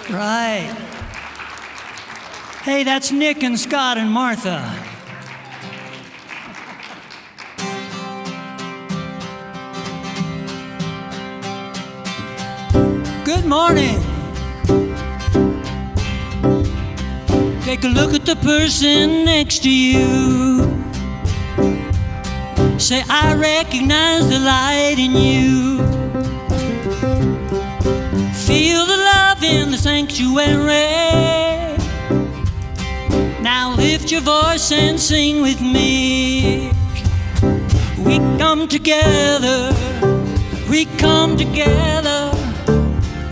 Right. Hey, that's Nick and Scott and Martha. Good morning. Take a look at the person next to you. Say, I recognize the light in you. Feel the love in the sanctuary. Now lift your voice and sing with me. We come together. We come together.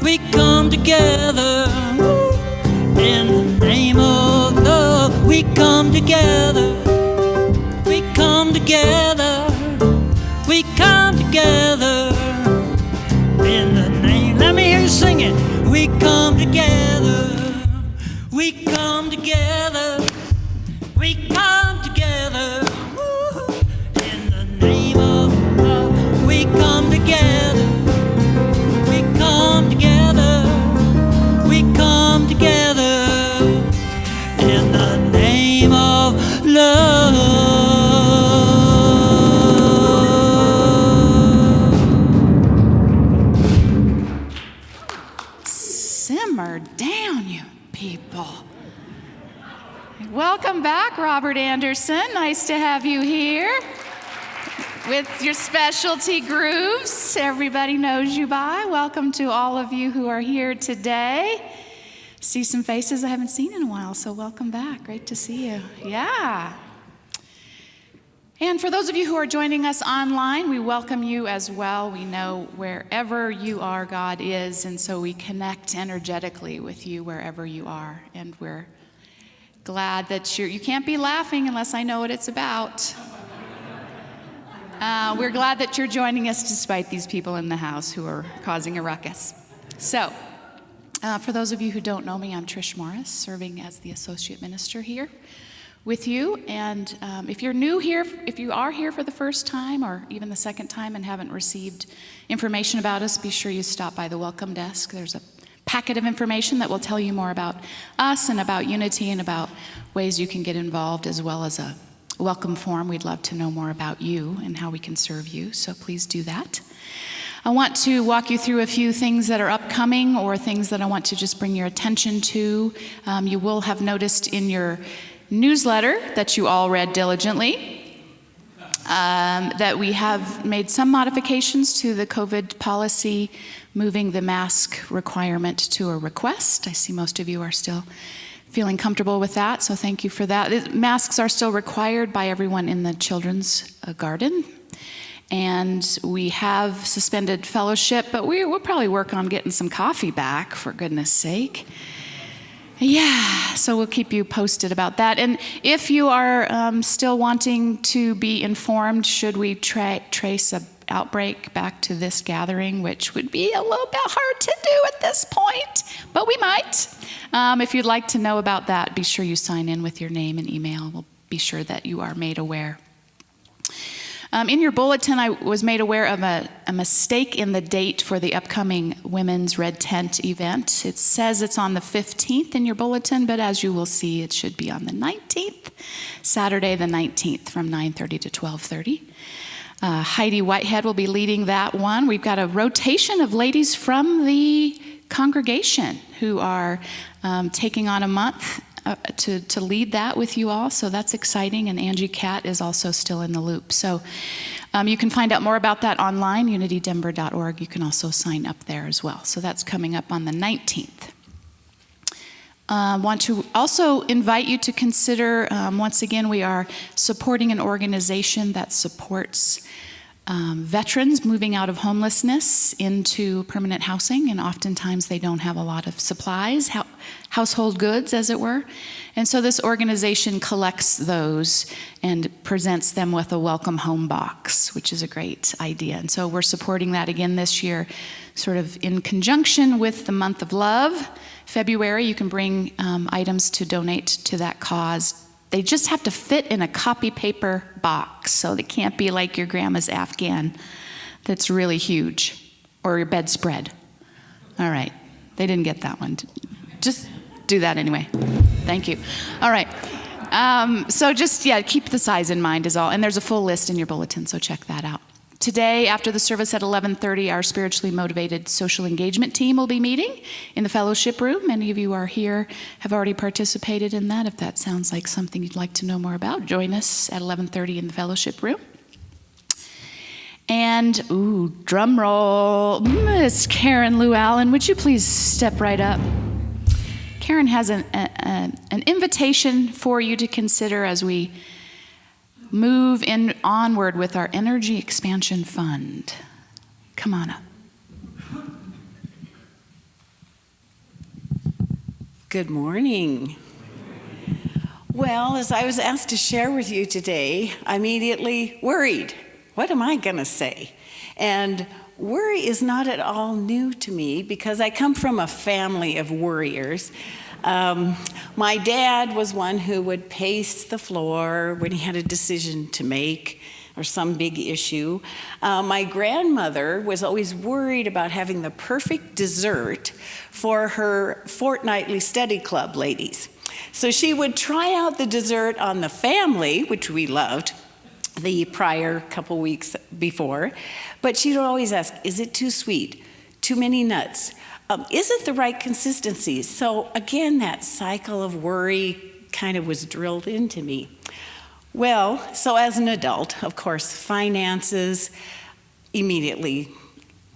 We come together. In the name of love. We come together. We come together. We come together. In the name, let me hear you sing it. We come together. We come together. We come together. In the name of love. We come together. We come together. We come together. In the name of love. Simmer down, you people. Welcome back, Robert Anderson. Nice to have you here with your specialty grooves everybody knows you by. Welcome to all of you who are here today. See some faces I haven't seen in a while, so welcome back. Great to see you. Yeah. And for those of you who are joining us online, we welcome you as well. We know wherever you are, God is, and so we connect energetically with you wherever you are. And we're glad that you can't be laughing unless I know what it's about. We're glad that you're joining us despite these people in the house who are causing a ruckus. So, for those of you who don't know me, I'm Trish Morris, serving as the associate minister here with you. And if you're new here, if you are here for the first time or even the second time and haven't received information about us, be sure you stop by the welcome desk. There's a packet of information that will tell you more about us and about Unity and about ways you can get involved, as well as a welcome form. We'd love to know more about you and how we can serve you, so please do that. I want to walk you through a few things that are upcoming or things that I want to just bring your attention to. You will have noticed in your newsletter that you all read diligently that we have made some modifications to the COVID policy, moving the mask requirement to a request. I see most of you are still feeling comfortable with that, so thank you for that. Masks are still required by everyone in the children's garden. And we have suspended fellowship, but we'll probably work on getting some coffee back, for goodness sake. Yeah, so we'll keep you posted about that. And if you are still wanting to be informed, should we trace an outbreak back to this gathering, which would be a little bit hard to do at this point, but we might. If you'd like to know about that, be sure you sign in with your name and email. We'll be sure that you are made aware. In your bulletin, I was made aware of a mistake in the date for the upcoming Women's Red Tent event. It says it's on the 15th in your bulletin, but as you will see, it should be on the 19th, Saturday the 19th from 9:30 to 12:30. Heidi Whitehead will be leading that one. We've got a rotation of ladies from the congregation who are taking on a month to lead that with you all, so that's exciting, and Angie Catt is also still in the loop. So you can find out more about that online, unitydenver.org. You can also sign up there as well. So that's coming up on the 19th. Want to also invite you to consider, once again, we are supporting an organization that supports veterans moving out of homelessness into permanent housing, and oftentimes they don't have a lot of supplies, household goods, as it were. And so this organization collects those and presents them with a welcome home box, which is a great idea. And so we're supporting that again this year, sort of in conjunction with the month of love. February, you can bring items to donate to that cause. They just have to fit in a copy paper box, so they can't be like your grandma's Afghan that's really huge, or your bedspread. All right, they didn't get that one. Just do that anyway. Thank you. All right. So just, keep the size in mind is all. And there's a full list in your bulletin, so check that out. Today, after the service at 11:30, our spiritually motivated social engagement team will be meeting in the fellowship room. Many of you are here, have already participated in that. If that sounds like something you'd like to know more about, join us at 11:30 in the fellowship room. And, drum roll, Miss Karen Lou Allen, would you please step right up? Karen has an invitation for you to consider as we move onward with our Energy Expansion Fund. Come on up. Good morning. Well, as I was asked to share with you today, I immediately worried. What am I going to say? And worry is not at all new to me because I come from a family of worriers. My dad was one who would pace the floor when he had a decision to make or some big issue. My grandmother was always worried about having the perfect dessert for her fortnightly study club ladies. So she would try out the dessert on the family, which we loved, the prior couple weeks before, but she'd always ask, is it too sweet? Too many nuts? Is it the right consistency? So again, that cycle of worry kind of was drilled into me. Well, so as an adult, of course, finances immediately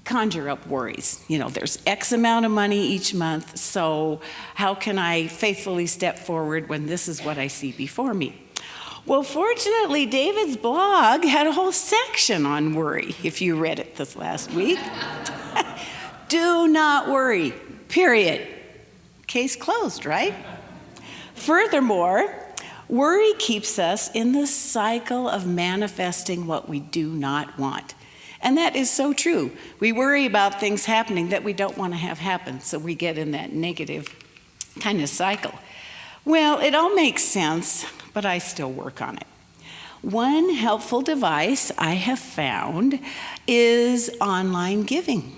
conjure up worries. You know, there's X amount of money each month, so how can I faithfully step forward when this is what I see before me? Well, fortunately, David's blog had a whole section on worry, if you read it this last week. Do not worry, period. Case closed, right? Furthermore, worry keeps us in the cycle of manifesting what we do not want. And that is so true. We worry about things happening that we don't want to have happen, so we get in that negative kind of cycle. Well, it all makes sense, but I still work on it. One helpful device I have found is online giving.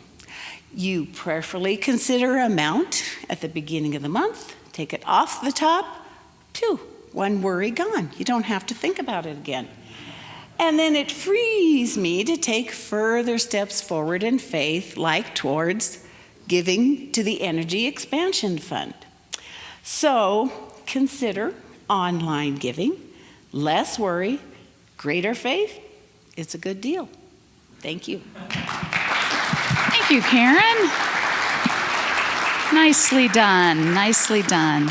You prayerfully consider an amount at the beginning of the month, take it off the top, one worry gone. You don't have to think about it again. And then it frees me to take further steps forward in faith, like towards giving to the Energy Expansion Fund. So consider online giving, less worry, greater faith. It's a good deal. Thank you. Thank you, Karen. Nicely done, nicely done.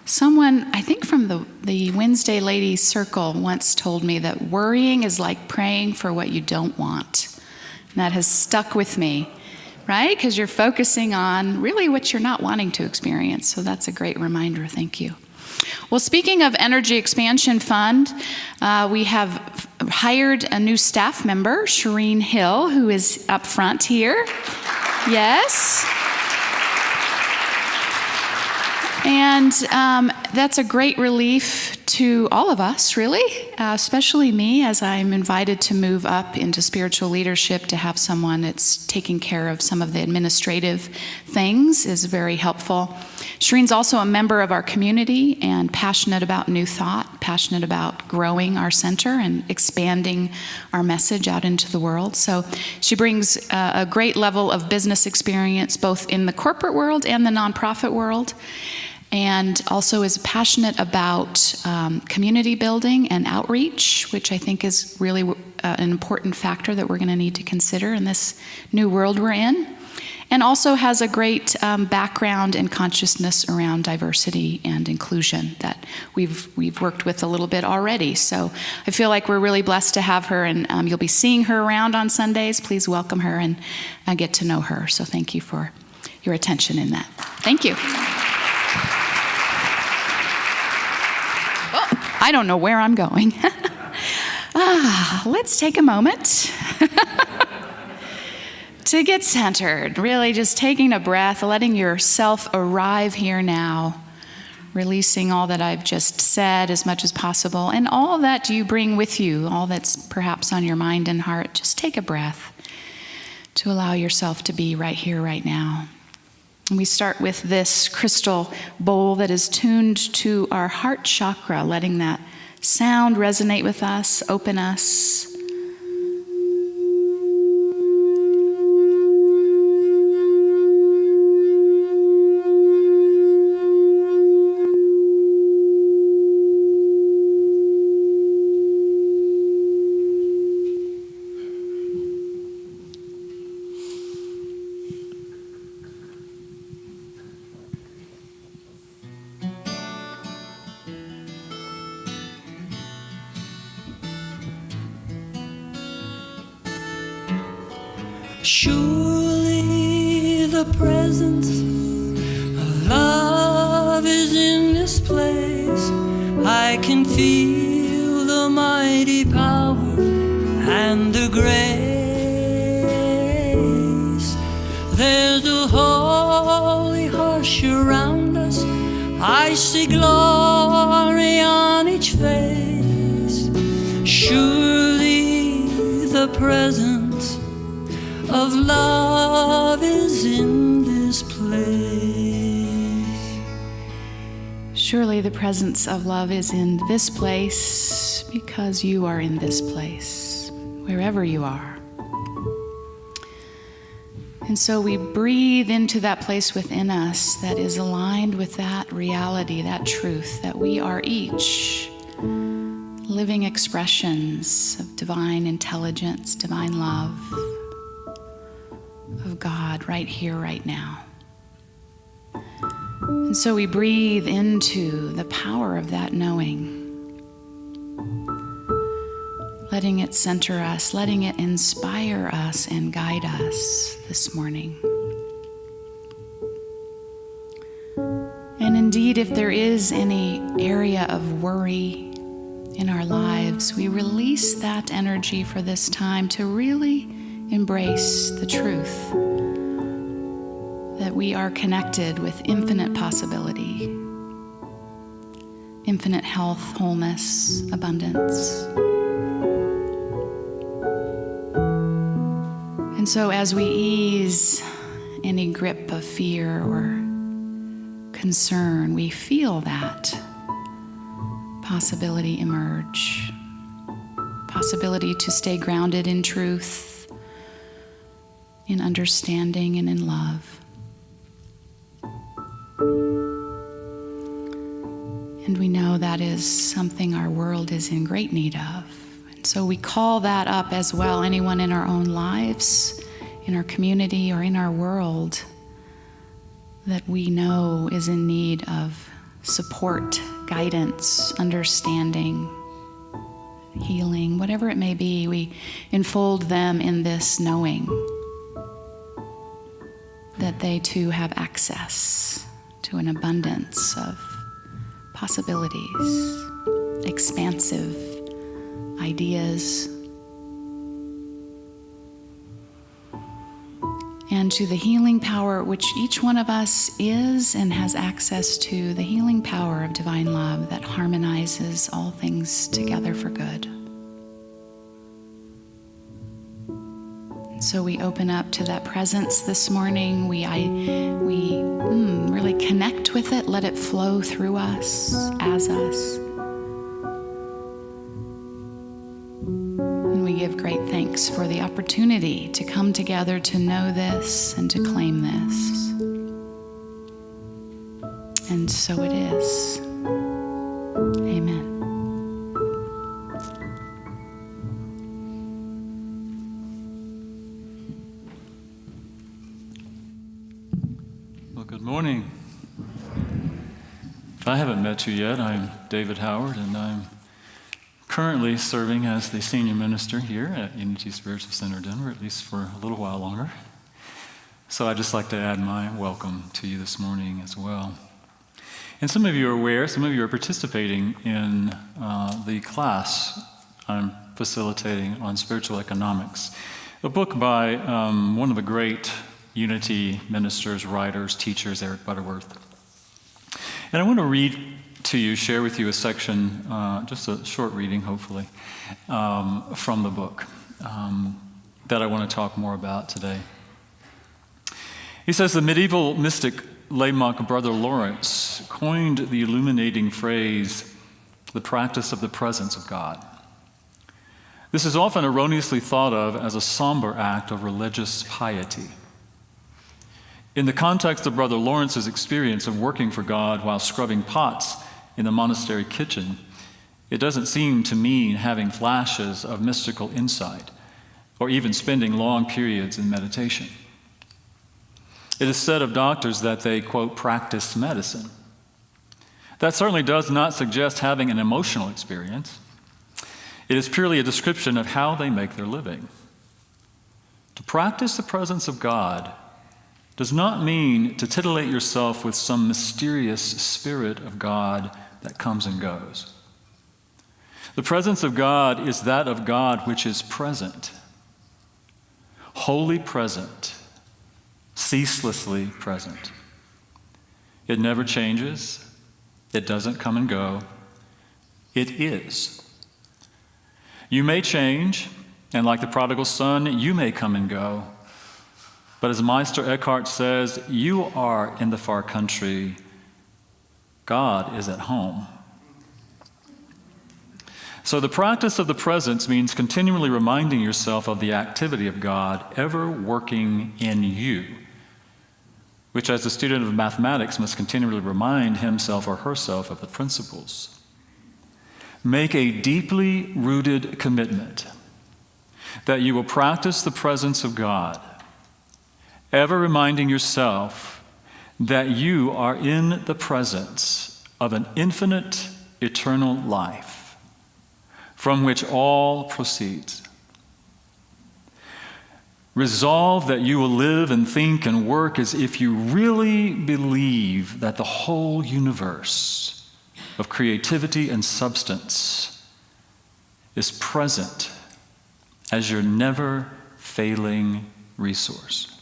Someone, I think from the Wednesday Ladies Circle, once told me that worrying is like praying for what you don't want. And that has stuck with me, right? Because you're focusing on really what you're not wanting to experience. So that's a great reminder. Thank you. Well, speaking of Energy Expansion Fund, we have hired a new staff member, Shireen Hill, who is up front here. Yes. And that's a great relief to all of us, really, especially me, as I'm invited to move up into spiritual leadership. To have someone that's taking care of some of the administrative things is very helpful. Shireen's also a member of our community and passionate about New Thought, passionate about growing our center and expanding our message out into the world. So she brings a great level of business experience, both in the corporate world and the nonprofit world, and also is passionate about community building and outreach, which I think is really an important factor that we're going to need to consider in this new world we're in. And also has a great background and consciousness around diversity and inclusion that we've worked with a little bit already. So I feel like we're really blessed to have her, and you'll be seeing her around on Sundays. Please welcome her and get to know her. So thank you for your attention in that. Thank you. I don't know where I'm going. Let's take a moment to get centered. Really just taking a breath, letting yourself arrive here now, releasing all that I've just said as much as possible, and all that you bring with you, all that's perhaps on your mind and heart. Just take a breath to allow yourself to be right here, right now. And we start with this crystal bowl that is tuned to our heart chakra, letting that sound resonate with us, open us. Surely the presence of love is in this place. I can feel the mighty power and the grace. There's a holy hush around us. I see glory on each face. Surely the presence of love is in this place. Surely the presence of love is in this place because you are in this place, wherever you are. And so we breathe into that place within us that is aligned with that reality, that truth, that we are each living expressions of divine intelligence, divine love, of God right here, right now. And so we breathe into the power of that knowing, letting it center us, letting it inspire us and guide us this morning. And indeed, if there is any area of worry in our lives, we release that energy for this time to really embrace the truth that we are connected with infinite possibility, infinite health, wholeness, abundance. And so as we ease any grip of fear or concern, we feel that possibility emerge, possibility to stay grounded in truth, in understanding and in love. And we know that is something our world is in great need of. And so we call that up as well. Anyone in our own lives, in our community, or in our world that we know is in need of support, guidance, understanding, healing, whatever it may be, we enfold them in this knowing that they too have access to an abundance of possibilities, expansive ideas, and to the healing power which each one of us is and has access to, the healing power of divine love that harmonizes all things together for good. So we open up to that presence this morning. We really connect with it, let it flow through us, as us. And we give great thanks for the opportunity to come together to know this and to claim this. And so it is. Amen. Good morning. If I haven't met you yet, I'm David Howard, and I'm currently serving as the senior minister here at Unity Spiritual Center Denver, at least for a little while longer. So I'd just like to add my welcome to you this morning as well. And some of you are aware, some of you are participating in the class I'm facilitating on spiritual economics, a book by one of the great Unity ministers, writers, teachers, Eric Butterworth. And I want to read to you, share with you a section, just a short reading, hopefully, from the book that I want to talk more about today. He says the medieval mystic lay monk Brother Lawrence coined the illuminating phrase, the practice of the presence of God. This is often erroneously thought of as a somber act of religious piety. In the context of Brother Lawrence's experience of working for God while scrubbing pots in the monastery kitchen, it doesn't seem to mean having flashes of mystical insight or even spending long periods in meditation. It is said of doctors that they, quote, practice medicine. That certainly does not suggest having an emotional experience. It is purely a description of how they make their living. To practice the presence of God does not mean to titillate yourself with some mysterious spirit of God that comes and goes. The presence of God is that of God which is present, wholly present, ceaselessly present. It never changes. It doesn't come and go. It is. You may change, and like the prodigal son, you may come and go. But as Meister Eckhart says, you are in the far country. God is at home. So the practice of the presence means continually reminding yourself of the activity of God ever working in you, which as a student of mathematics must continually remind himself or herself of the principles. Make a deeply rooted commitment that you will practice the presence of God, ever reminding yourself that you are in the presence of an infinite, eternal life from which all proceeds. Resolve that you will live and think and work as if you really believe that the whole universe of creativity and substance is present as your never-failing resource.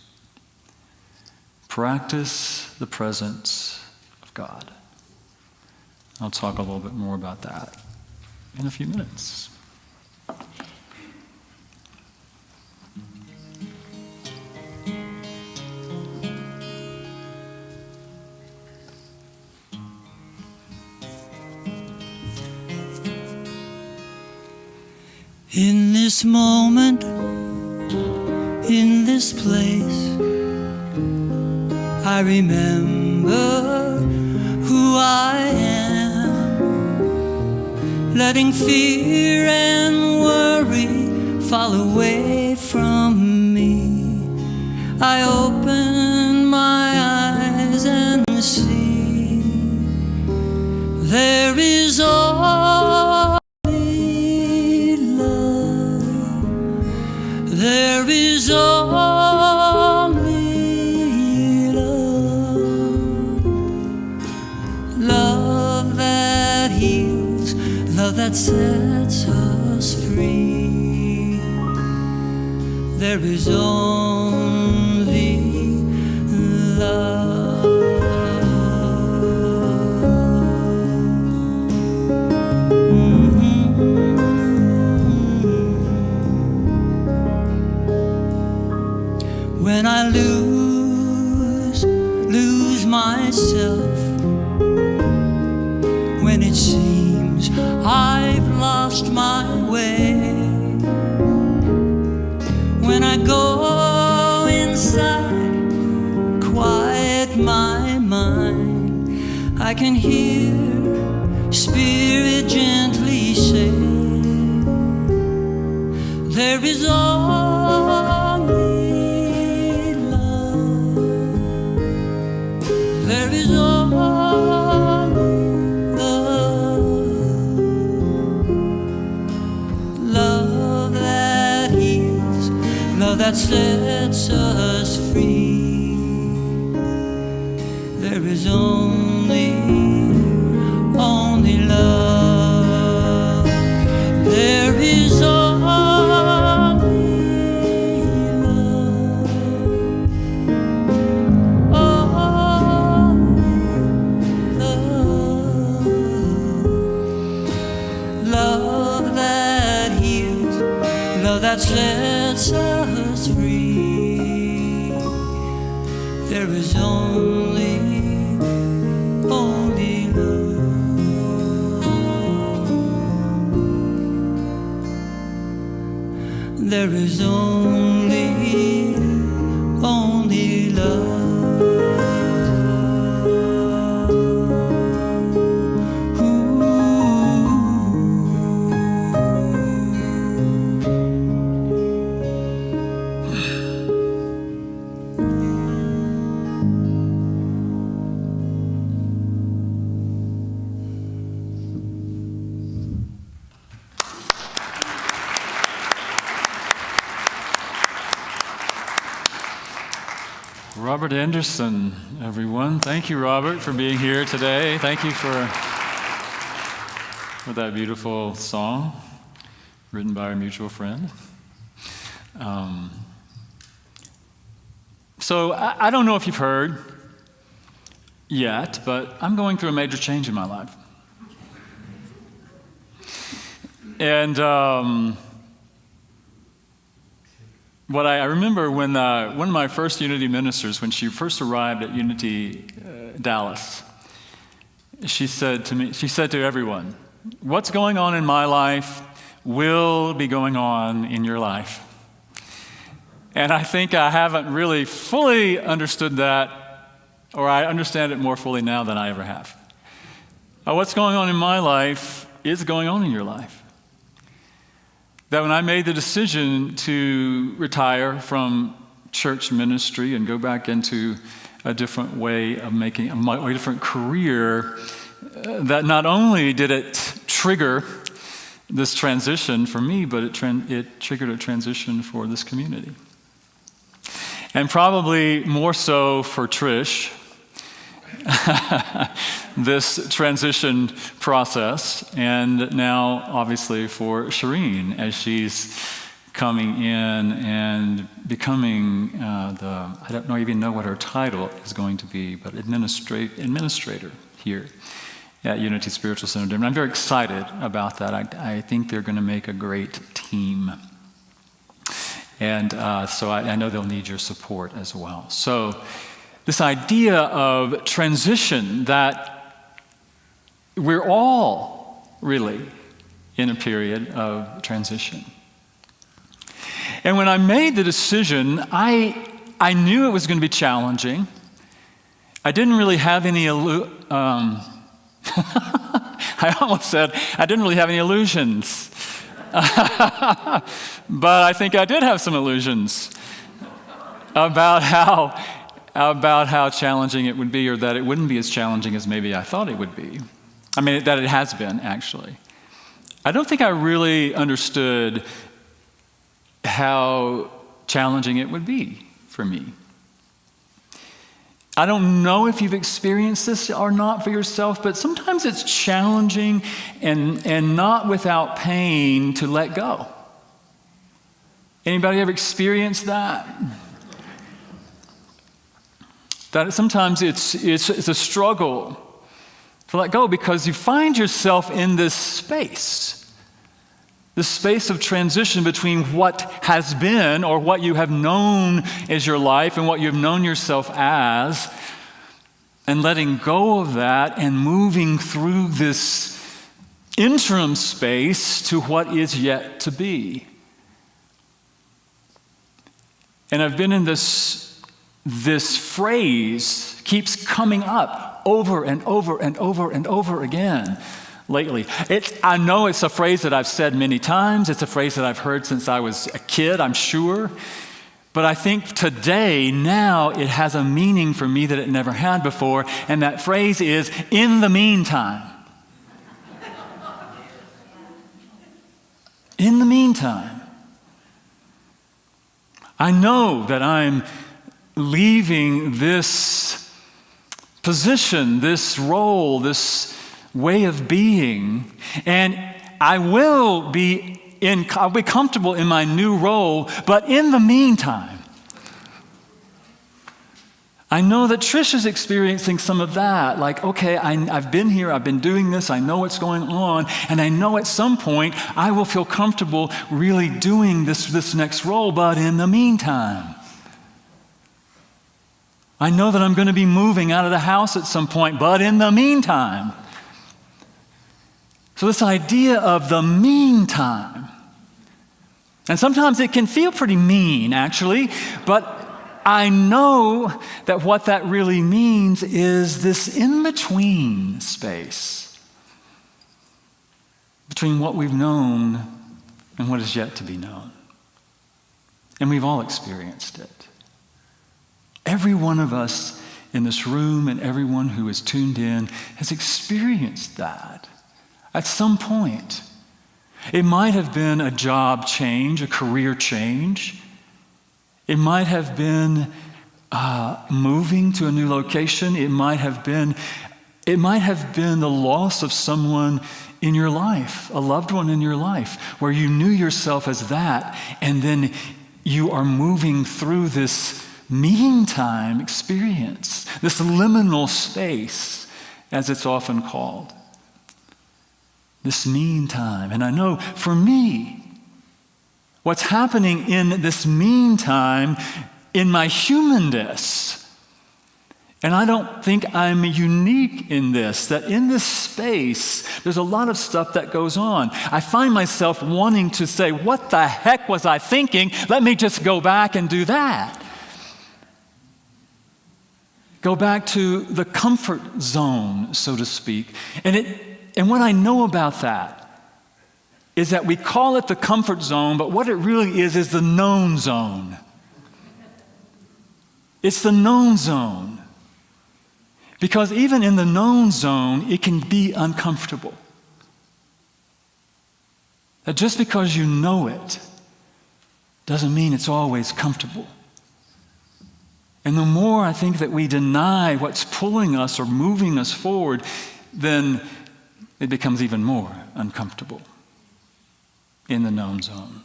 Practice the presence of God. I'll talk a little bit more about that in a few minutes. In this moment, in this place, I remember who I am, letting fear and worry fall away from me. I open my eyes and see there is only love. There is only love. Love that heals, love that sets us free. There is only love. When I lose myself, when it seems I've lost my way, when I go inside, quiet my mind, I can hear Spirit gently say, there is only love. There is only love. Love that heals, love that sets us free. There is only love. There is only love. Only love. Love that heals, love that sets us free. is only love. There is only love. Robert Anderson, everyone. Thank you, Robert, for being here today. Thank you for that beautiful song written by our mutual friend. So I don't know if you've heard yet, but I'm going through a major change in my life. And what I remember when one of my first Unity ministers, when she first arrived at Unity Dallas, she said to everyone, "What's going on in my life will be going on in your life." And I think I haven't really fully understood that, or I understand it more fully now than I ever have. What's going on in my life is going on in your life. That when I made the decision to retire from church ministry and go back into a different way of making a different career, that not only did it trigger this transition for me, but it triggered a transition for this community. And probably more so for Trish, this transition process, and now obviously for Shireen as she's coming in and becoming I don't even know what her title is going to be, but administrator here at Unity Spiritual Center Denver. I'm very excited about that. I think they're going to make a great team. And so I know they'll need your support as well. So this idea of transition, that we're all really in a period of transition. And when I made the decision, I knew it was going to be challenging. I didn't really have any I almost said I didn't really have any illusions. But I think I did have some illusions about how challenging it would be, or that it wouldn't be as challenging as maybe I thought it would be. I mean, that it has been, actually. I don't think I really understood how challenging it would be for me. I don't know if you've experienced this or not for yourself, but sometimes it's challenging and not without pain to let go. Anybody ever experienced that? That sometimes it's a struggle to let go, because you find yourself in this space of transition between what has been, or what you have known as your life and what you have known yourself as, and letting go of that and moving through this interim space to what is yet to be. And I've been in this phrase keeps coming up over and over and over and over again lately. I know it's a phrase that I've said many times. It's a phrase that I've heard since I was a kid, I'm sure. But I think today, now, it has a meaning for me that it never had before. And that phrase is, in the meantime. In the meantime. I know that I'm leaving this position, this role, this way of being, and I'll be comfortable in my new role, but in the meantime, I know that Trish is experiencing some of that. Like, okay, I've been here, I've been doing this, I know what's going on, and I know at some point I will feel comfortable really doing this next role, but in the meantime, I know that I'm going to be moving out of the house at some point, but in the meantime. So this idea of the meantime, and sometimes it can feel pretty mean, actually, but I know that what that really means is this in-between space between what we've known and what is yet to be known. And we've all experienced it. Every one of us in this room and everyone who is tuned in has experienced that at some point. It might have been a job change, a career change. It might have been moving to a new location. It might have been the loss of someone in your life, a loved one in your life, where you knew yourself as that, and then you are moving through this meantime experience, this liminal space, as it's often called. This meantime. And I know for me, what's happening in this meantime in my humanness, and I don't think I'm unique in this, that in this space, there's a lot of stuff that goes on. I find myself wanting to say, what the heck was I thinking? Let me just go back and do that. Go back to the comfort zone, so to speak. And what I know about that is that we call it the comfort zone, but what it really is the known zone. It's the known zone. Because even in the known zone, it can be uncomfortable. That just because you know it doesn't mean it's always comfortable. And the more I think that we deny what's pulling us or moving us forward, then it becomes even more uncomfortable in the known zone.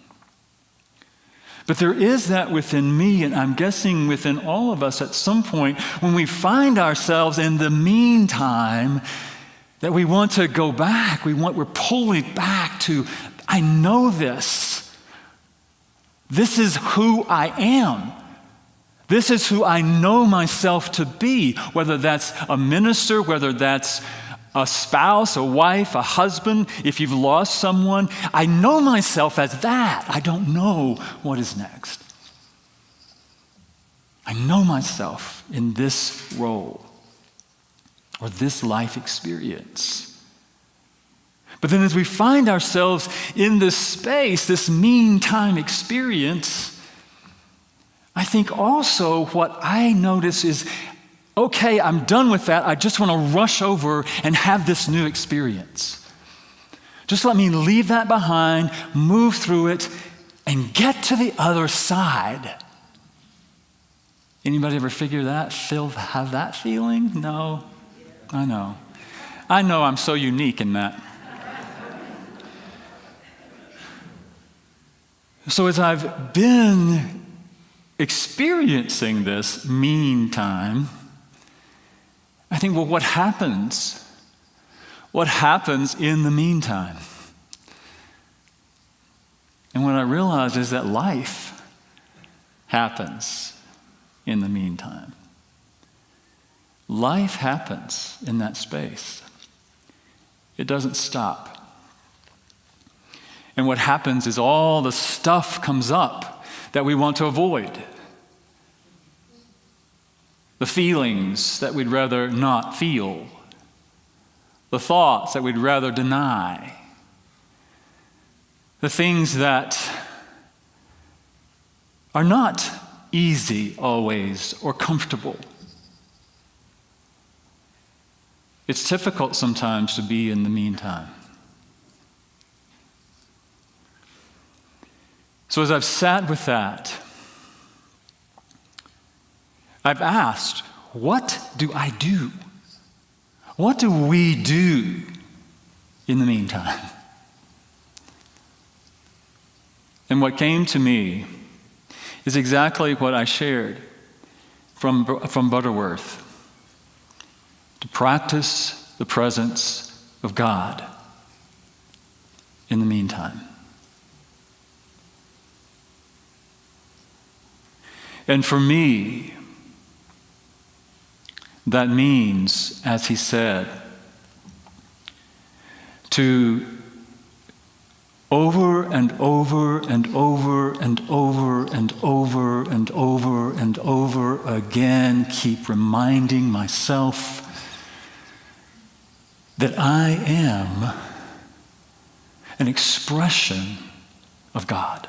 But there is that within me, and I'm guessing within all of us at some point, when we find ourselves in the meantime, that we want to go back. We're pulling back to, I know this. This is who I am. This is who I know myself to be, whether that's a minister, whether that's a spouse, a wife, a husband, if you've lost someone. I know myself as that. I don't know what is next. I know myself in this role or this life experience. But then as we find ourselves in this space, this meantime experience, I think also what I notice is, okay, I'm done with that. I just want to rush over and have this new experience. Just let me leave that behind, move through it, and get to the other side. Anybody ever figure that? Have that feeling? No? I know. I'm so unique in that. So as I've been experiencing this meantime, I think, well, what happens? What happens in the meantime? And what I realize is that life happens in the meantime. Life happens in that space. It doesn't stop. And what happens is all the stuff comes up that we want to avoid. The feelings that we'd rather not feel. The thoughts that we'd rather deny. The things that are not easy always or comfortable. It's difficult sometimes to be in the meantime. So as I've sat with that, I've asked, what do I do? What do we do in the meantime? And what came to me is exactly what I shared from Butterworth. To practice the presence of God in the meantime. And for me, That means, as he said, to over and over and over and over and over and over and over again keep reminding myself that I am an expression of God.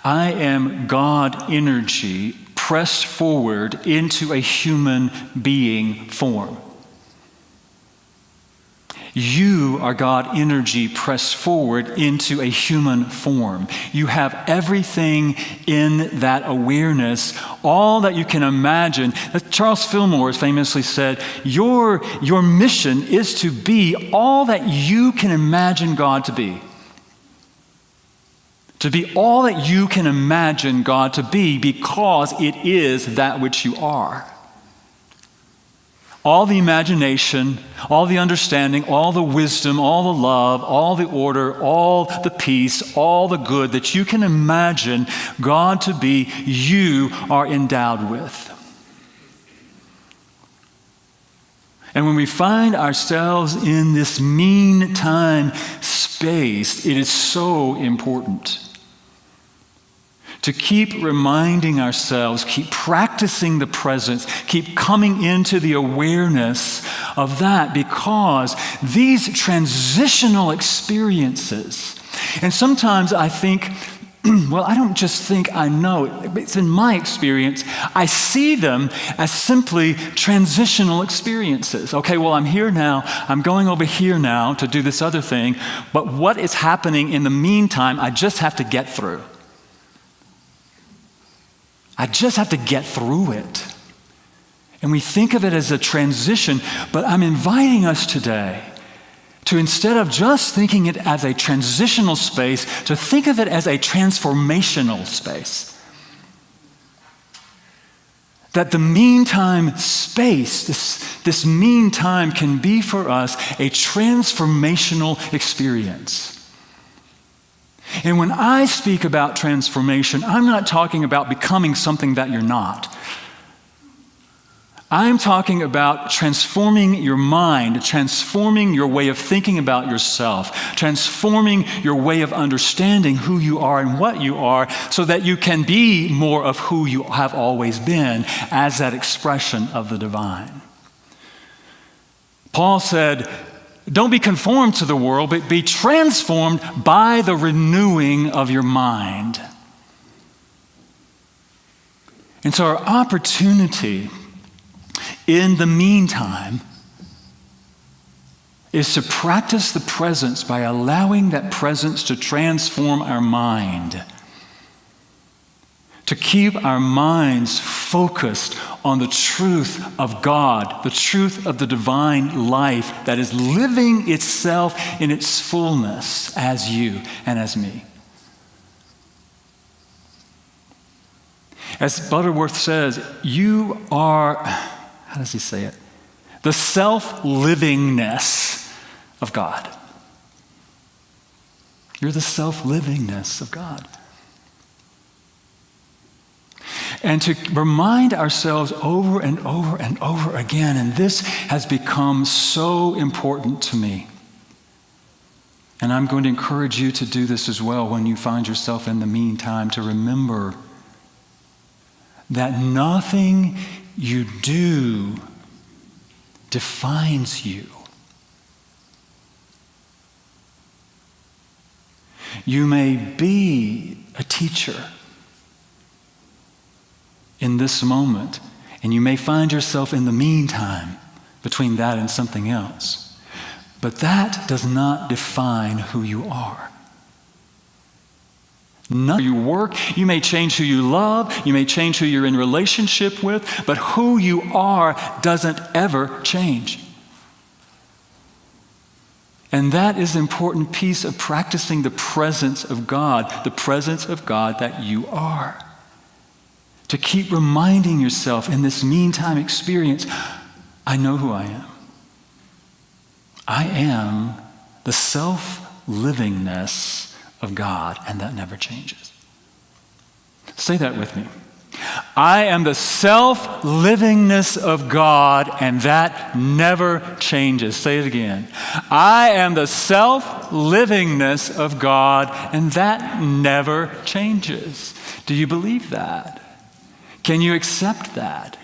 I am God energy pressed forward into a human being form. You are God energy pressed forward into a human form. You have everything in that awareness, all that you can imagine. Charles Fillmore famously said, your mission is to be all that you can imagine God to be. To be all that you can imagine God to be, because it is that which you are. All the imagination, all the understanding, all the wisdom, all the love, all the order, all the peace, all the good that you can imagine God to be, you are endowed with. And when we find ourselves in this meantime space, it is so important to keep reminding ourselves, keep practicing the presence, keep coming into the awareness of that, because these transitional experiences, and sometimes I think, well, I don't just think I know it, it's in my experience, I see them as simply transitional experiences. Okay, well, I'm here now, I'm going over here now to do this other thing, but what is happening in the meantime, I just have to get through. I just have to get through it. And we think of it as a transition, but I'm inviting us today to, instead of just thinking it as a transitional space, to think of it as a transformational space. That the meantime space, this meantime can be for us a transformational experience. And when I speak about transformation, I'm not talking about becoming something that you're not. I'm talking about transforming your mind, transforming your way of thinking about yourself, transforming your way of understanding who you are and what you are, so that you can be more of who you have always been as that expression of the divine. Paul said, don't be conformed to the world, but be transformed by the renewing of your mind. And so our opportunity in the meantime is to practice the presence by allowing that presence to transform our mind. To keep our minds focused on the truth of God, the truth of the divine life that is living itself in its fullness as you and as me. As Butterworth says, you are, how does he say it? The self-livingness of God. You're the self-livingness of God. And to remind ourselves over and over and over again, and this has become so important to me. And I'm going to encourage you to do this as well when you find yourself in the meantime, to remember that nothing you do defines you. You may be a teacher in this moment, and you may find yourself in the meantime between that and something else. But that does not define who you are. None you work, you may change who you love, you may change who you're in relationship with, but who you are doesn't ever change. And that is an important piece of practicing the presence of God that you are. To keep reminding yourself in this meantime experience, I know who I am. I am the self-livingness of God, and that never changes. Say that with me. I am the self-livingness of God, and that never changes. Say it again. I am the self-livingness of God, and that never changes. Do you believe that? Can you accept that?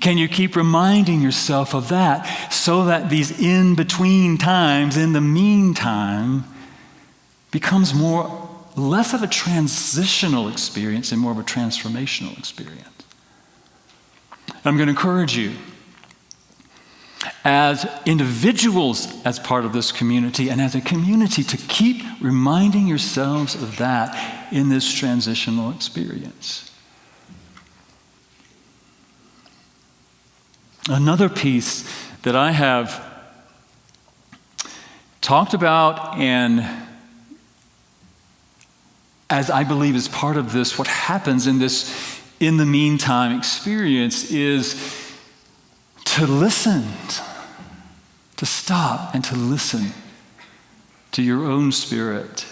Can you keep reminding yourself of that so that these in-between times, in the meantime, becomes less of a transitional experience and more of a transformational experience? I'm going to encourage you as individuals, as part of this community, and as a community, to keep reminding yourselves of that in this transitional experience. Another piece that I have talked about, and as I believe is part of this, what happens in this in the meantime experience, is to listen, to stop and to listen to your own spirit,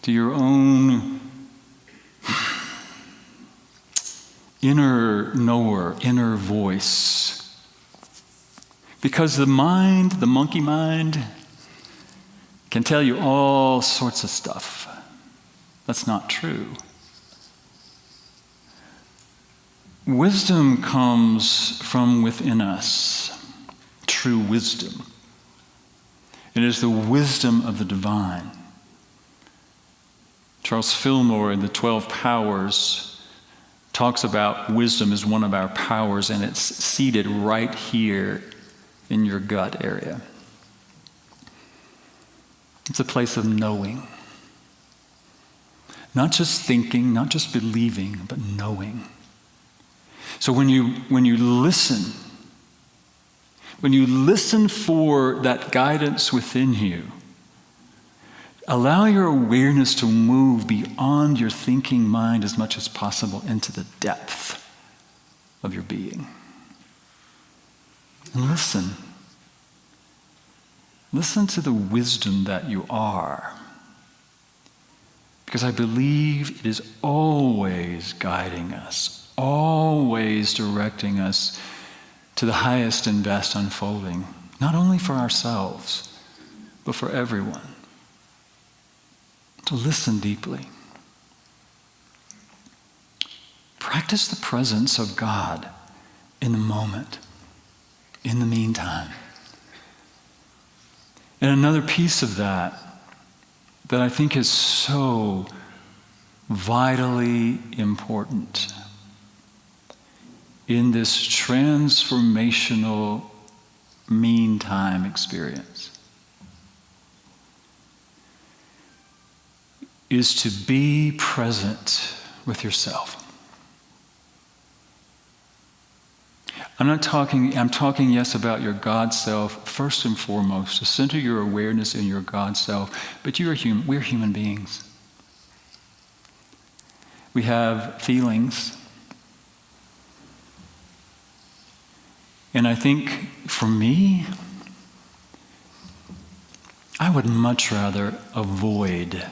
to your own inner knower, inner voice. Because the mind, the monkey mind, can tell you all sorts of stuff. That's not true. Wisdom comes from within us, true wisdom. It is the wisdom of the divine. Charles Fillmore in the 12 Powers talks about wisdom as one of our powers, and it's seated right here in your gut area. It's a place of knowing. Not just thinking, not just believing, but knowing. So when you listen for that guidance within you, allow your awareness to move beyond your thinking mind as much as possible into the depth of your being. And listen. Listen to the wisdom that you are. Because I believe it is always guiding us, always directing us to the highest and best unfolding, not only for ourselves, but for everyone. To listen deeply. Practice the presence of God in the moment, in the meantime. And another piece of that I think is so vitally important in this transformational meantime experience is to be present with yourself. I'm talking, yes, about your God self, first and foremost, to center your awareness in your God self. But you are human. We're human beings. We have feelings. And I think, for me, I would much rather avoid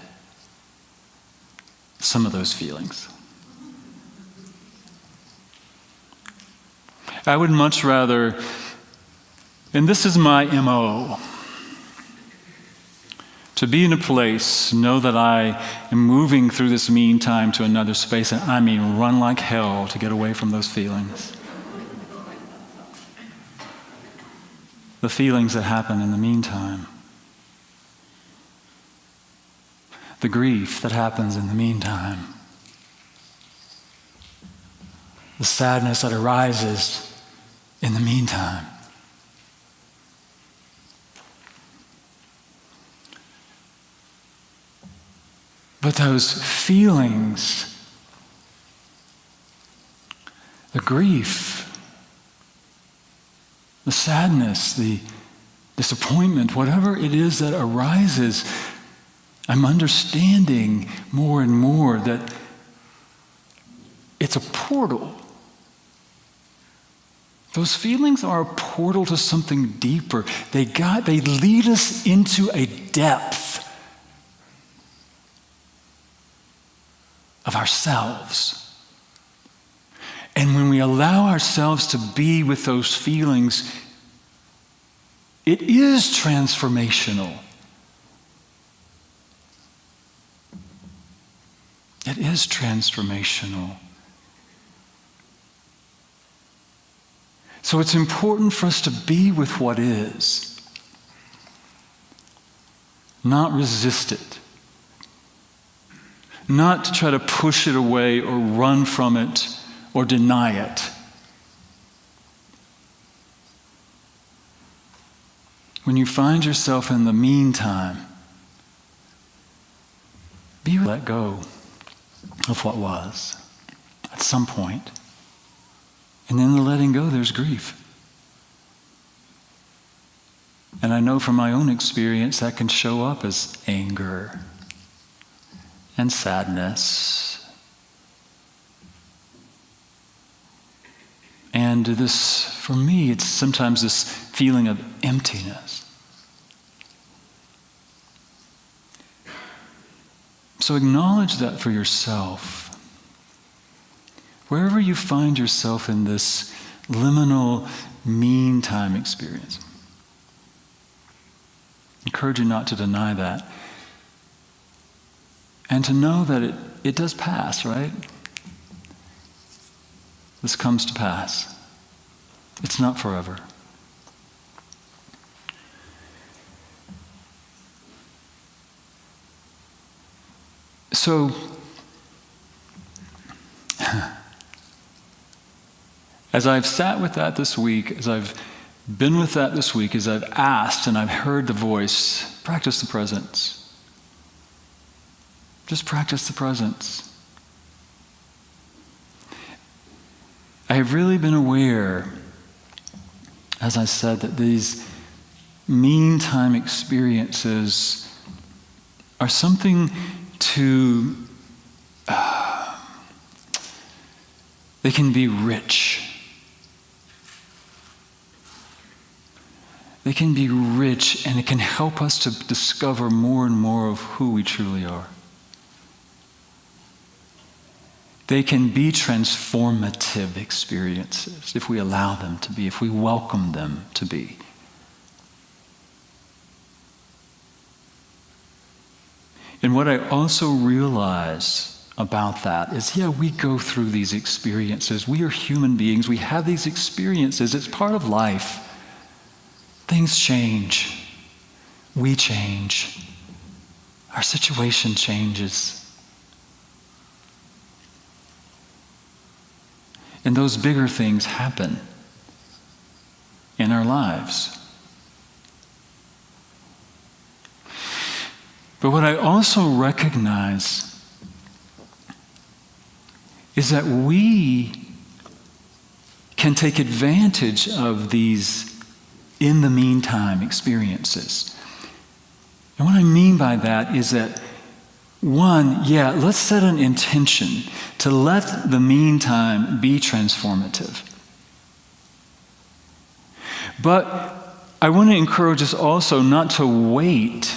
some of those feelings. I would much rather, and this is my MO, to be in a place, know that I am moving through this meantime to another space, and I mean run like hell to get away from those feelings. The feelings that happen in the meantime. The grief that happens in the meantime. The sadness that arises in the meantime. But those feelings, the grief, the sadness, the disappointment, whatever it is that arises, I'm understanding more and more that it's a portal. Those feelings are a portal to something deeper. They lead us into a depth of ourselves. And when we allow ourselves to be with those feelings, it is transformational. It is transformational. So it's important for us to be with what is, not resist it, not to try to push it away or run from it or deny it. When you find yourself in the meantime, let go of what was at some point. And in the letting go, there's grief. And I know from my own experience that can show up as anger and sadness. And this, for me, it's sometimes this feeling of emptiness. So acknowledge that for yourself. Wherever you find yourself in this liminal meantime experience, I encourage you not to deny that. And to know that it does pass, right? This comes to pass. It's not forever. So, as I've sat with that this week, as I've been with that this week, as I've asked and I've heard the voice, practice the presence. Just practice the presence. I have really been aware, as I said, that these meantime experiences are something to, they can be rich. They can be rich, and it can help us to discover more and more of who we truly are. They can be transformative experiences if we allow them to be, if we welcome them to be. And what I also realize about that is, we go through these experiences. We are human beings. We have these experiences. It's part of life. Things change. We change. Our situation changes. And those bigger things happen in our lives. But what I also recognize is that we can take advantage of these in the meantime experiences. And what I mean by that is that, one, let's set an intention to let the meantime be transformative. But I want to encourage us also not to wait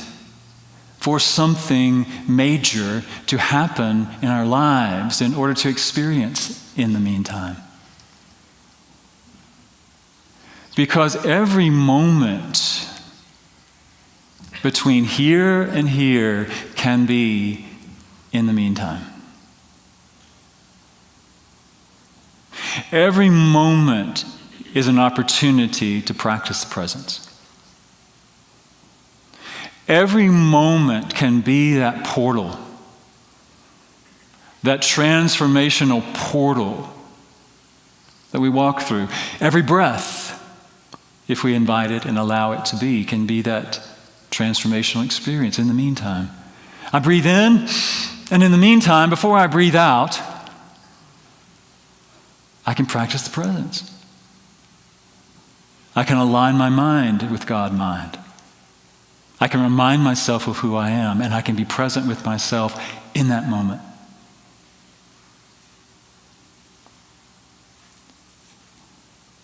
for something major to happen in our lives in order to experience in the meantime. Because every moment between here and here can be in the meantime. Every moment is an opportunity to practice the presence. Every moment can be that portal, that transformational portal that we walk through. Every breath, if we invite it and allow it to be, can be that transformational experience in the meantime. I breathe in, and in the meantime, before I breathe out, I can practice the presence. I can align my mind with God mind. I can remind myself of who I am, and I can be present with myself in that moment.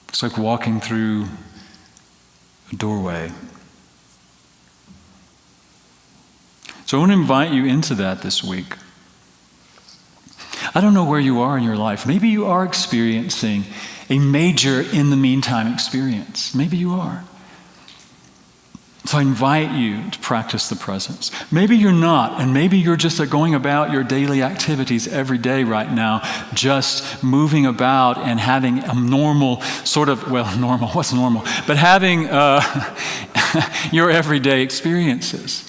It's like walking through a doorway. So I want to invite you into that this week. I don't know where you are in your life. Maybe you are experiencing a major in the meantime experience. Maybe you are. So I invite you to practice the presence. Maybe you're not, and maybe you're just going about your daily activities every day right now, just moving about and having a normal sort of, well, normal, what's normal? But having your everyday experiences.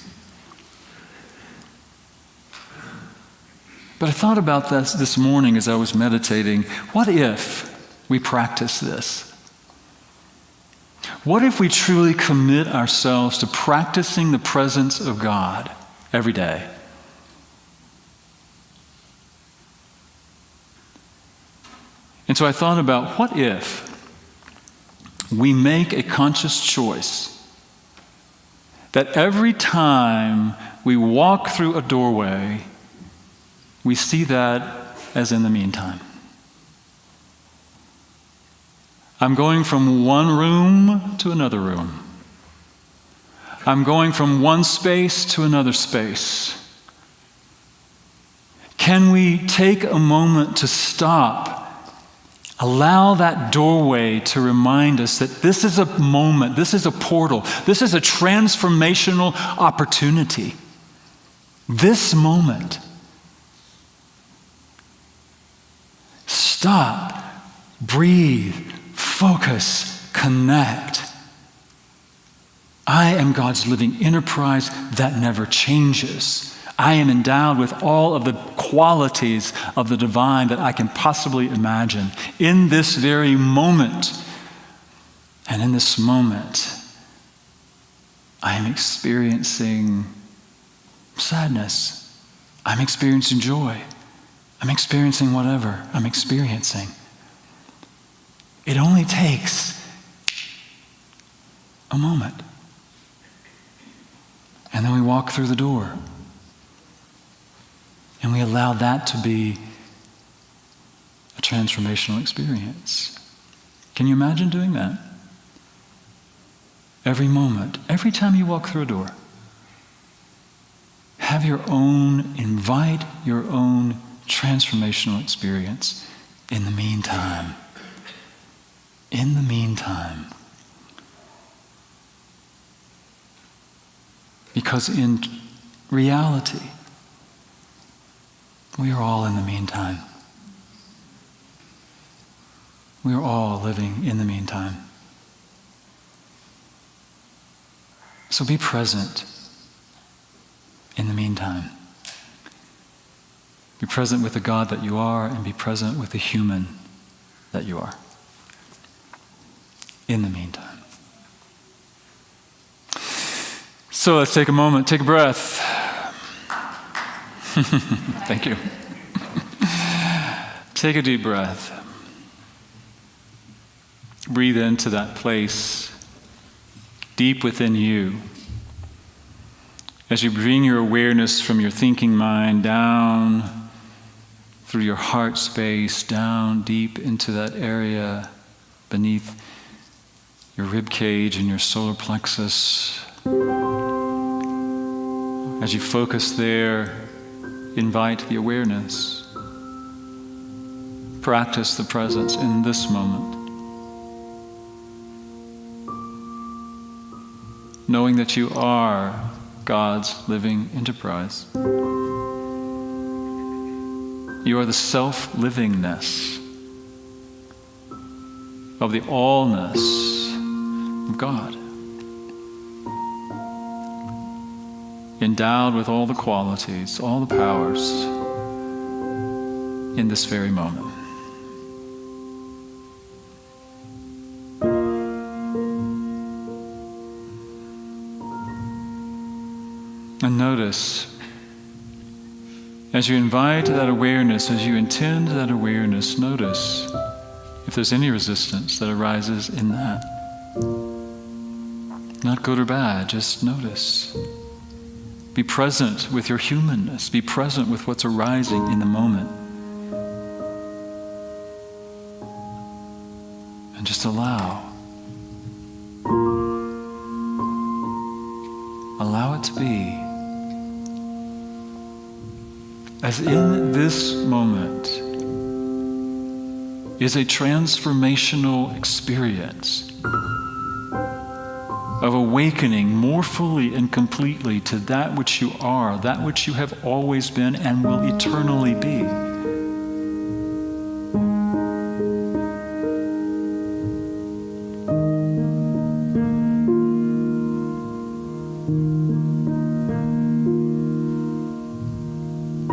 But I thought about this morning as I was meditating. What if we practice this? What if we truly commit ourselves to practicing the presence of God every day? And so I thought about, what if we make a conscious choice that every time we walk through a doorway, we see that as in the meantime. I'm going from one room to another room. I'm going from one space to another space. Can we take a moment to stop, allow that doorway to remind us that this is a moment, this is a portal, this is a transformational opportunity. This moment. Stop, breathe, focus, connect. I am God's living enterprise that never changes. I am endowed with all of the qualities of the divine that I can possibly imagine. In this very moment, and in this moment, I am experiencing sadness. I'm experiencing joy. I'm experiencing whatever I'm experiencing. It only takes a moment. And then we walk through the door. And we allow that to be a transformational experience. Can you imagine doing that? Every moment, every time you walk through a door, have your own, invite your own transformational experience in the meantime. In the meantime. Because in reality, we are all in the meantime. We are all living in the meantime. So be present in the meantime. Be present with the God that you are, and be present with the human that you are. In the meantime. So let's take a moment, take a breath. Thank you. Take a deep breath. Breathe into that place deep within you. As you bring your awareness from your thinking mind down through your heart space, down deep into that area beneath your rib cage and your solar plexus. As you focus there, invite the awareness. Practice the presence in this moment. Knowing that you are God's living enterprise. You are the self-livingness of the allness of God. Endowed with all the qualities, all the powers in this very moment. And notice, as you invite that awareness, as you intend that awareness, notice if there's any resistance that arises in that. Not good or bad, just notice. Be present with your humanness. Be present with what's arising in the moment. And just allow. Allow it to be. as in this moment is a transformational experience of awakening more fully and completely to that which you are, that which you have always been and will eternally be.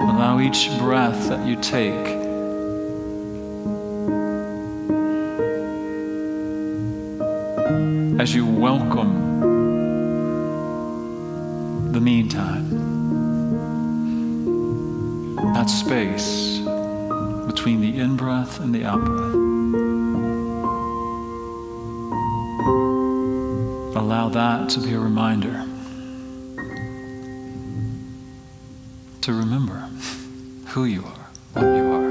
Allow each breath that you take as you welcome the meantime, that space between the in-breath and the out-breath. Allow that to be a reminder to remember who you are, what you are.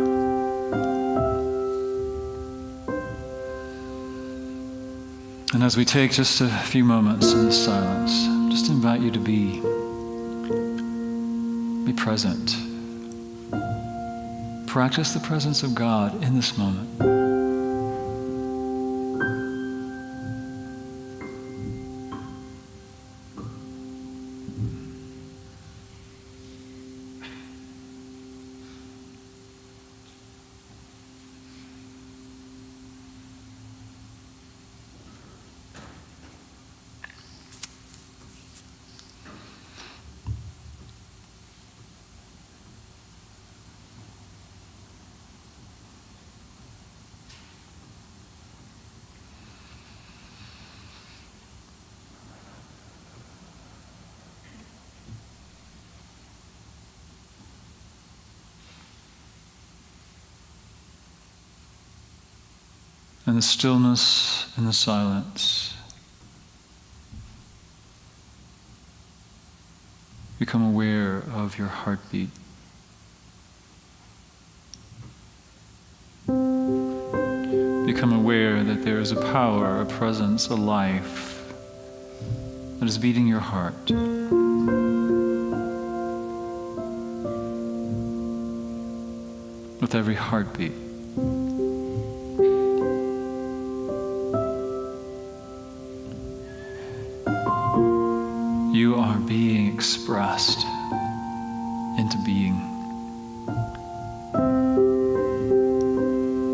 And as we take just a few moments in this silence, just invite you to be present. Practice the presence of God in this moment. In the stillness and the silence, become aware of your heartbeat. Become aware that there is a power, a presence, a life that is beating your heart. With every heartbeat. You are being expressed into being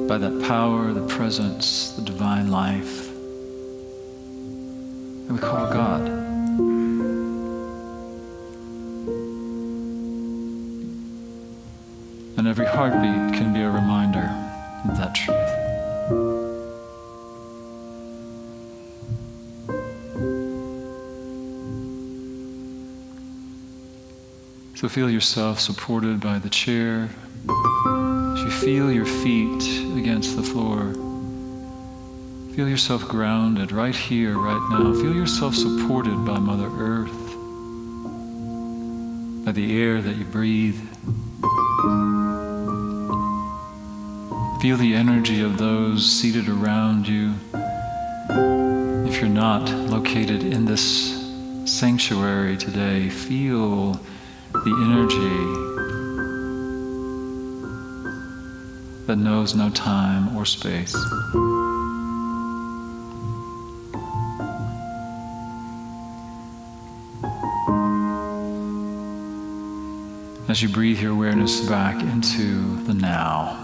by that power, the presence, the divine life that we call God. And every heartbeat can be a reminder of that truth. So feel yourself supported by the chair. As you feel your feet against the floor, feel yourself grounded right here, right now. Feel yourself supported by Mother Earth, by the air that you breathe. Feel the energy of those seated around you. If you're not located in this sanctuary today, feel the energy that knows no time or space. As you breathe your awareness back into the now,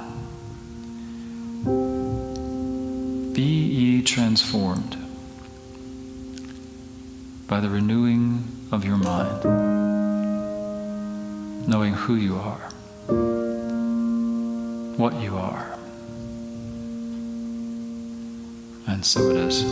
be ye transformed by the renewing of your mind, knowing who you are, what you are, and so it is.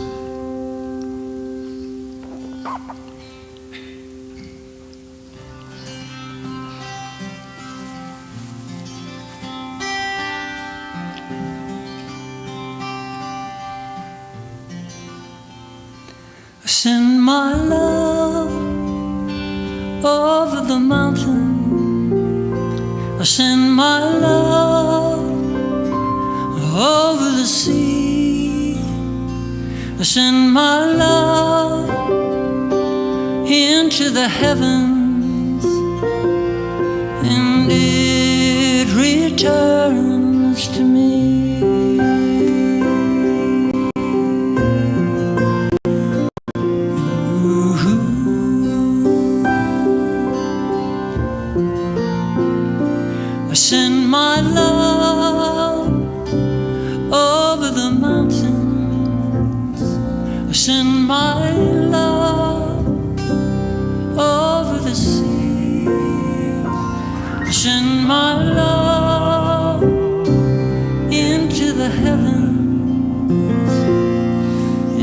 Send my love over the mountain. I send my love over the sea. I send my love into the heavens. And returns to me. I send my love over the mountains. I send my love over the sea. I send my love into the heavens,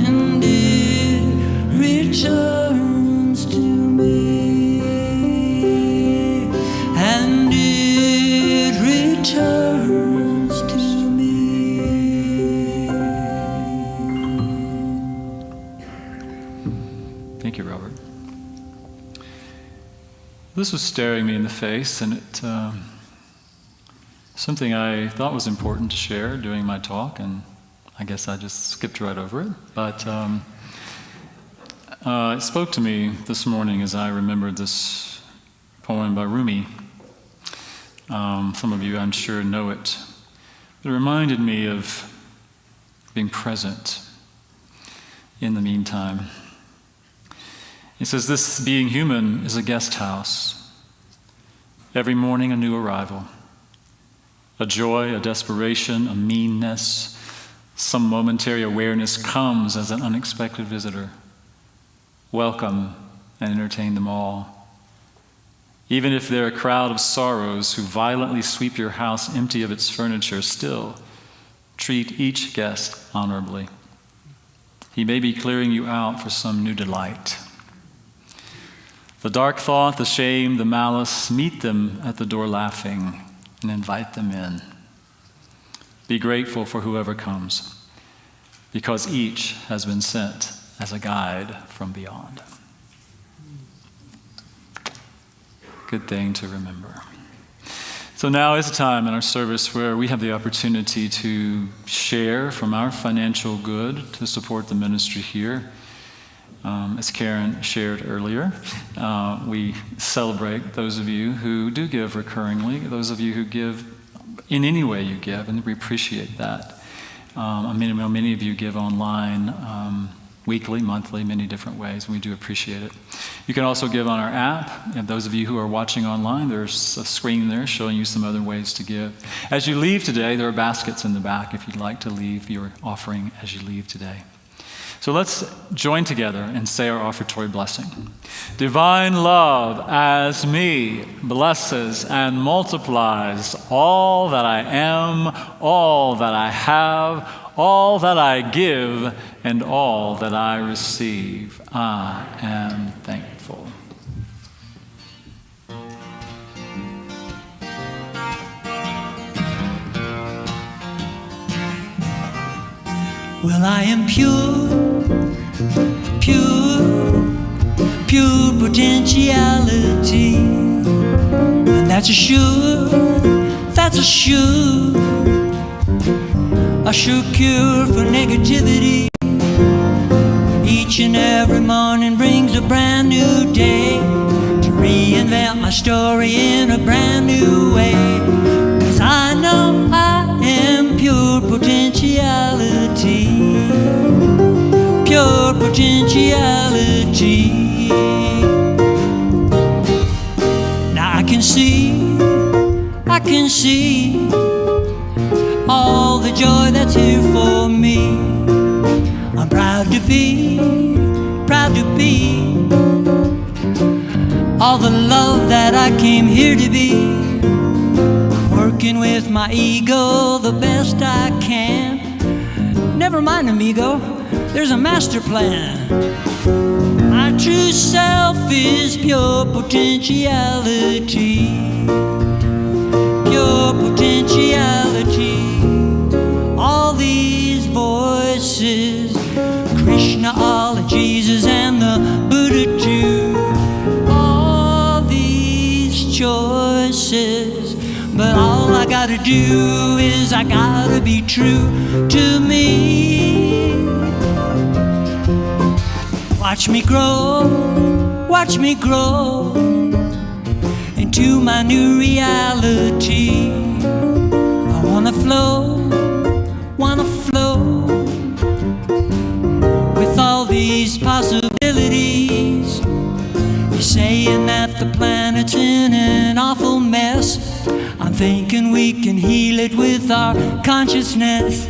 and it returns to me, and it returns to me. Thank you, Robert. This was staring me in the face, and it something I thought was important to share during my talk, and I guess I just skipped right over it. But it spoke to me this morning as I remembered this poem by Rumi. Some of you, I'm sure, know it. It reminded me of being present in the meantime. He says, this being human is a guest house. Every morning a new arrival. A joy, a desperation, a meanness, some momentary awareness comes as an unexpected visitor. Welcome and entertain them all. Even if they're a crowd of sorrows who violently sweep your house empty of its furniture, still treat each guest honorably. He may be clearing you out for some new delight. The dark thought, the shame, the malice, meet them at the door laughing and invite them in. Be grateful for whoever comes, because each has been sent as a guide from beyond. Good thing to remember. So now is a time in our service where we have the opportunity to share from our financial good to support the ministry here. As Karen shared earlier, we celebrate those of you who do give recurringly, those of you who give in any way you give, and we appreciate that. Many of you give online, weekly, monthly, many different ways, and we do appreciate it. You can also give on our app, and those of you who are watching online, there's a screen there showing you some other ways to give. As you leave today, there are baskets in the back if you'd like to leave your offering as you leave today. So let's join together and say our offertory blessing. Divine love as me blesses and multiplies all that I am, all that I have, all that I give, and all that I receive. I am thankful. Well, I am pure potentiality, and that's a sure cure for negativity. Each and every morning brings a brand new day to reinvent my story in a brand new way. 'Cause I know I am pure potentiality. Pure potentiality. Now I can see all the joy that's here for me. I'm proud to be all the love that I came here to be. I'm working with my ego the best I can. Never mind, amigo, there's a master plan. My true self is pure potentiality. Pure potentiality. All these voices, Krishna, Allah, Jesus, and the Buddha too. All these choices, but all I gotta do is I gotta be true to me. Watch me grow into my new reality. Wanna flow with all these possibilities. You're saying that the planet's in an awful mess. I'm thinking we can heal it with our consciousness.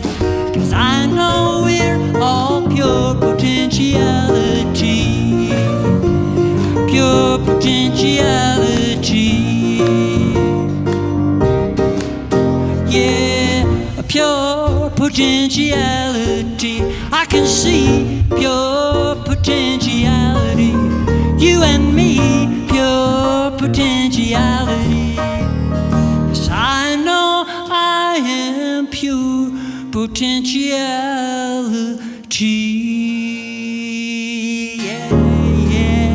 'Cause I know we're all pure potentiality. Pure potentiality. Yeah, a pure potentiality. I can see pure potentiality. You and me, pure potentiality. 'Cause I know I am pure potentiality. Yeah, yeah,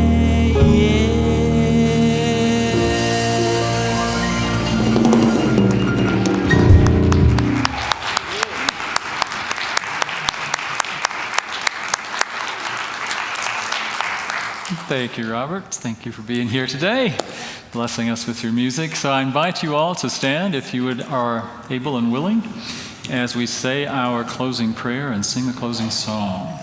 yeah. Thank you, Robert. Thank you for being here today, blessing us with your music. So I invite you all to stand, if you are able and willing, as we say our closing prayer and sing the closing song.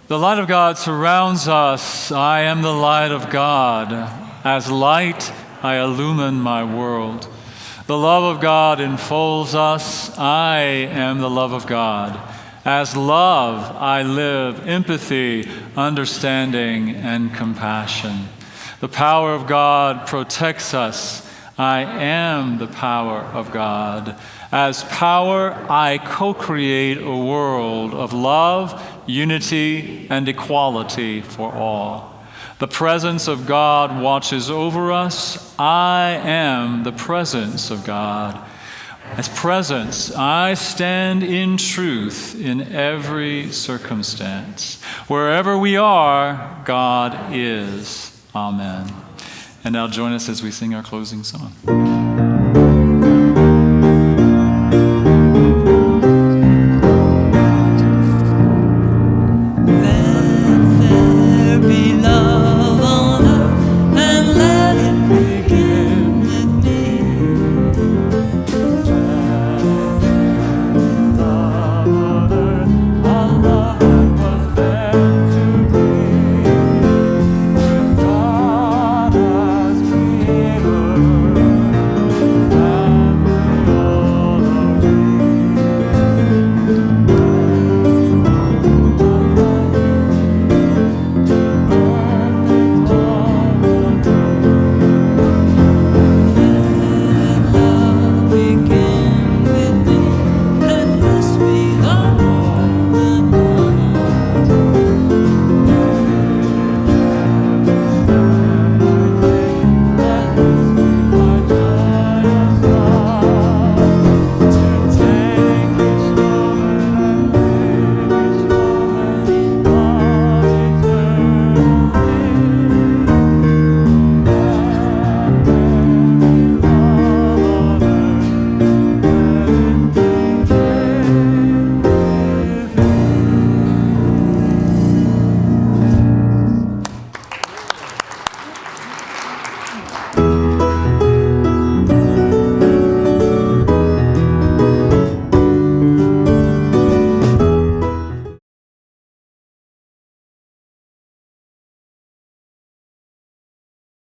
The light of God surrounds us. I am the light of God. As light, I illumine my world. The love of God enfolds us. I am the love of God. As love, I live empathy, understanding, and compassion. The power of God protects us. I am the power of God. As power, I co-create a world of love, unity, and equality for all. The presence of God watches over us. I am the presence of God. As presence, I stand in truth in every circumstance. Wherever we are, God is. Amen. And now join us as we sing our closing song.